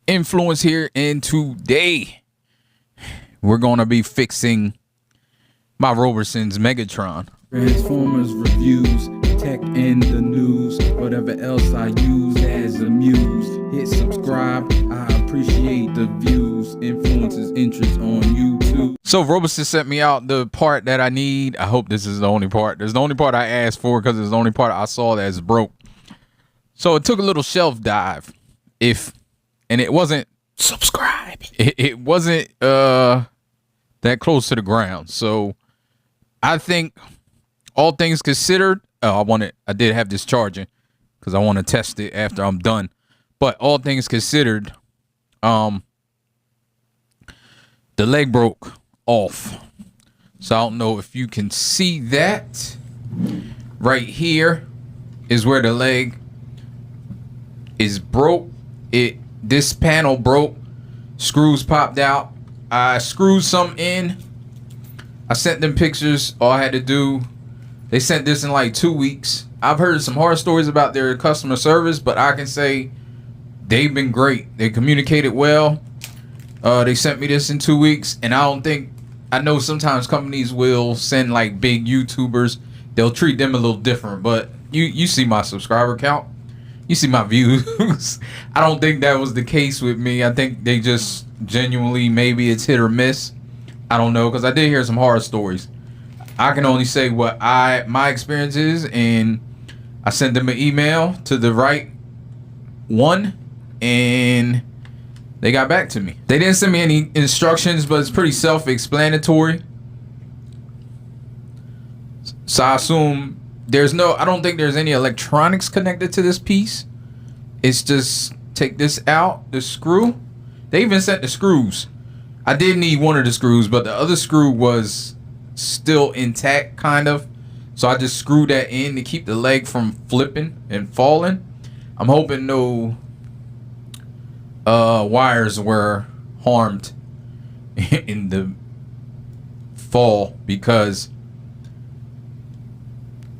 Influence here, and today we're gonna be fixing my Robosen's Megatron. Transformers reviews, tech in the news, whatever else I use as a muse. Hit subscribe, I appreciate the views. Influence's interest on YouTube. So Robosen sent me out the part that I need. I hope this is the only part. This is the only part I asked for because it's the only part I saw that's broke. So it took a little shelf dive. And it wasn't subscribe. It wasn't that close to the ground. So I think all things considered, I did have this charging because I want to test it after I'm done. But all things considered, the leg broke off. So I don't know if you can see that. Right here is where the leg is broke. This panel broke, screws popped out. I screwed some in. I sent them pictures. All I had to do, they sent this in like 2 weeks. I've heard some horror stories about their customer service, but I can say they've been great. They communicated well. They sent me this in 2 weeks, and I know sometimes companies will send like big YouTubers. They'll treat them a little different, but you see my subscriber count. You see my views. I don't think that was the case with me. I think they just genuinely, maybe it's hit or miss. I don't know, because I did hear some horror stories. I can only say what my experience is, and I sent them an email to the right one, and they got back to me. They didn't send me any instructions, but it's pretty self-explanatory. So I assume I don't think there's any electronics connected to this piece. It's just take this out, the screw. They even sent the screws. I did need one of the screws, but the other screw was still intact, kind of. So I just screwed that in to keep the leg from flipping and falling. I'm hoping no wires were harmed in the fall, because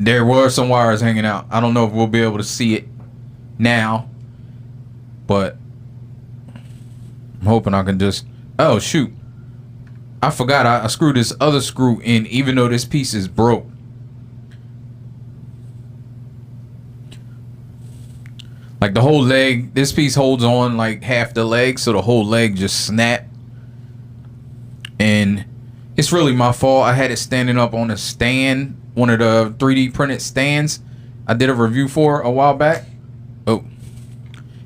there were some wires hanging out. I don't know if we'll be able to see it now, but I'm hoping I can just... Oh, shoot. I forgot I screwed this other screw in, even though this piece is broke. Like the whole leg, this piece holds on like half the leg, so the whole leg just snapped. And it's really my fault. I had it standing up on a stand, one of the 3D printed stands I did a review for a while back. Oh,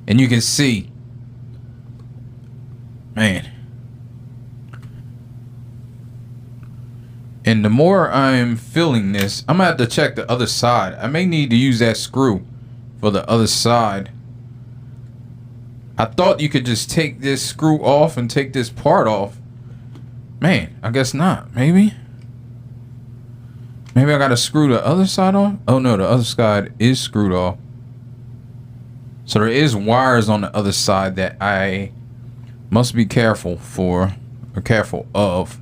and you can see, man. And the more I'm feeling this, I'm gonna have to check the other side. I may need to use that screw for the other side. I thought you could just take this screw off and take this part off. Man, I guess not. Maybe I gotta screw the other side off. Oh no, the other side is screwed off. So there is wires on the other side that I must be careful of.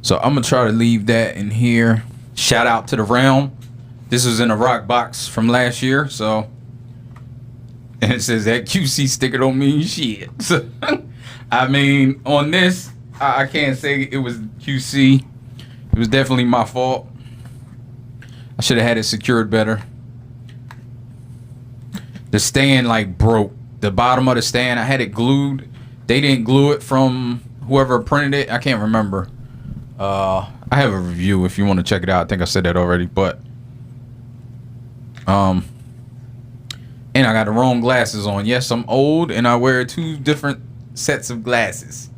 So I'm gonna try to leave that in here. Shout out to the Realm. This was in a rock box from last year, so, and it says that QC sticker don't mean shit. So, I mean, on this, I can't say it was QC. It was definitely my fault. I should have had it secured better. The stand like broke. The bottom of the stand, I had it glued. They didn't glue it from whoever printed it. I can't remember. I have a review if you want to check it out. I think I said that already, but and I got the wrong glasses on. Yes, I'm old and I wear 2 different sets of glasses.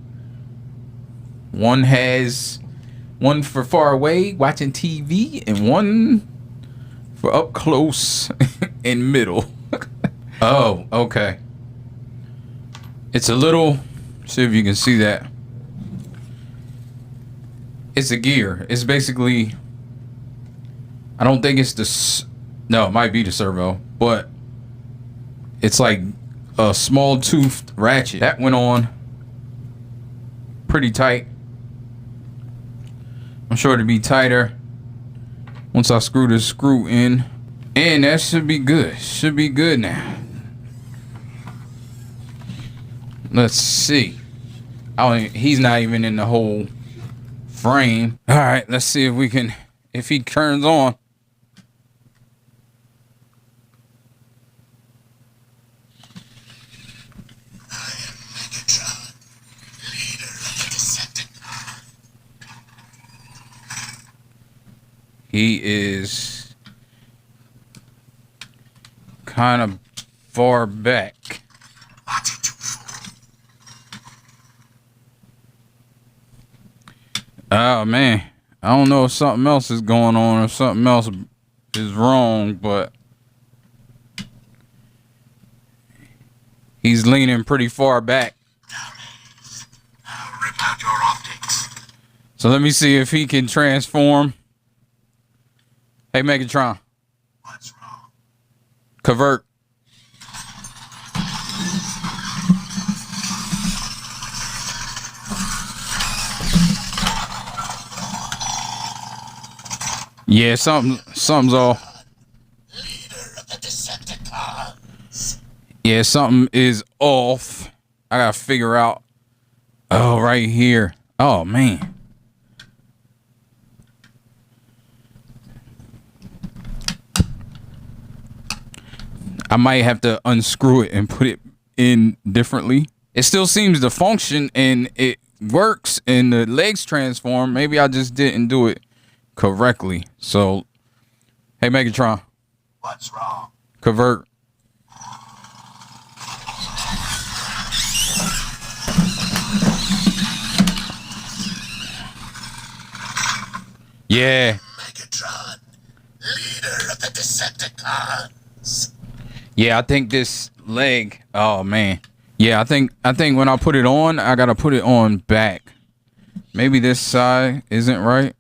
One for far away watching TV, and one for up close and middle. Oh, okay. It's a little, see if you can see that. It's a gear. It's basically, I don't think it's no, it might be the servo, but it's like a small toothed ratchet. That went on pretty tight. I'm sure it'll be tighter once I screw this screw in. And that should be good. Should be good now. Let's see. He's not even in the whole frame. All right, let's see if we can, if he turns on. I am Megatron, leader of the Decepticon. He is kind of far back. Oh man, I don't know if something else is going on or something else is wrong, but he's leaning pretty far back. I'll rip out your optics. So let me see if he can transform. Hey Megatron, What's wrong? convert. Yeah, something's off. Leader of the Decepticons. Yeah, something is off. I gotta figure out. Oh, right here. Oh man. I might have to unscrew it and put it in differently. It still seems to function and it works and the legs transform. Maybe I just didn't do it correctly. So, hey Megatron, What's wrong? convert. Yeah. Megatron, leader of the Decepticons. Yeah, I think this leg. Oh man. Yeah, I think when I put it on, I gotta put it on back. Maybe this side isn't right.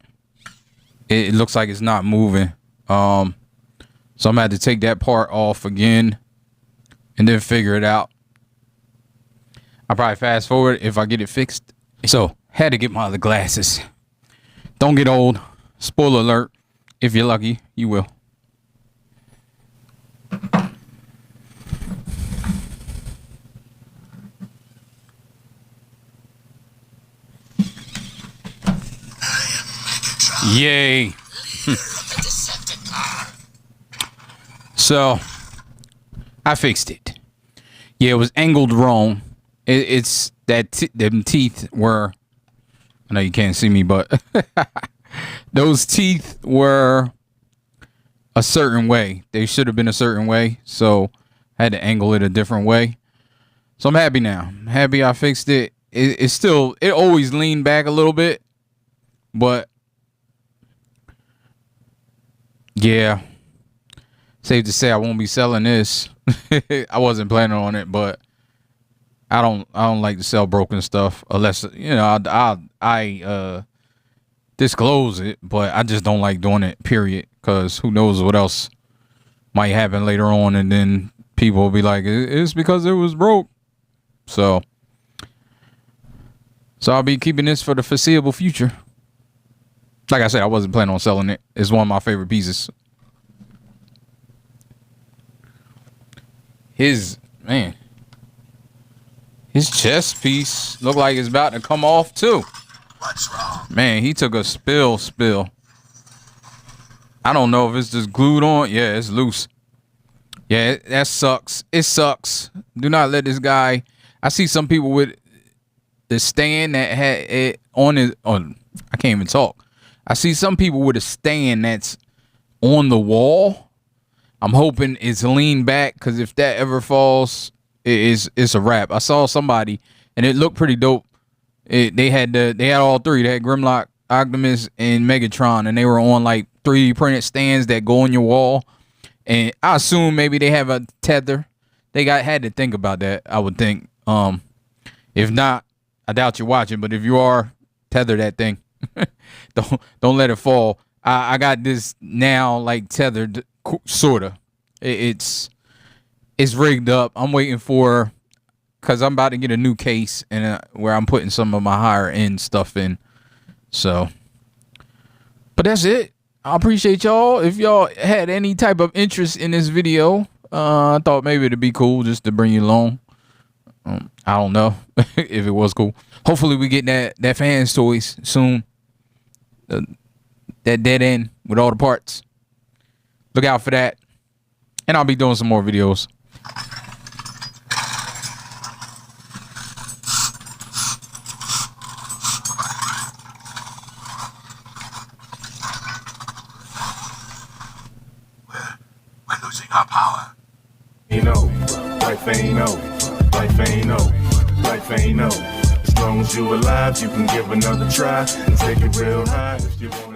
It looks like it's not moving. So I'm gonna have to take that part off again and then figure it out. I'll probably fast forward if I get it fixed. So had to get my other glasses. Don't get old. Spoiler alert. If you're lucky, you will. Yay. So I fixed it. Yeah, it was angled wrong. It's that them teeth were, I know you can't see me, but those teeth were a certain way. They should have been a certain way. So I had to angle it a different way. So I'm happy now. I'm happy I fixed it. It's still, it always leaned back a little bit, but yeah, safe to say I won't be selling this. I wasn't planning on it, but I don't like to sell broken stuff unless, you know, I disclose it, but I just don't like doing it, period, because who knows what else might happen later on, and then people will be like, it's because it was broke. So I'll be keeping this for the foreseeable future. Like I said, I wasn't planning on selling it. It's one of my favorite pieces. His chest piece looked like it's about to come off too. What's wrong? Man, he took a spill. I don't know if it's just glued on. Yeah, it's loose. Yeah, that sucks. It sucks. Do not let this guy. I see some people with the stand that had it on his. On, I can't even talk. I see some people with a stand that's on the wall. I'm hoping it's leaned back, because if that ever falls, it's a wrap. I saw somebody and it looked pretty dope. They had all three. They had Grimlock, Optimus, and Megatron, and they were on like 3D printed stands that go on your wall. And I assume maybe they have a tether. They had to think about that, I would think. If not, I doubt you're watching, but if you are, tether that thing. Don't let it fall. I got this now like tethered, sorta. It's rigged up. I'm waiting for, because I'm about to get a new case and where I'm putting some of my higher end stuff in. So, but that's it. I appreciate y'all. If y'all had any type of interest in this video, I thought maybe it'd be cool just to bring you along. I don't know if it was cool. Hopefully we get that fans toys soon. That dead end with all the parts. Look out for that. And I'll be doing some more videos. We're losing our power. Ain't no, life ain't no, life ain't no, life ain't no. As long as you alive, you can give another try and take it real high if you want.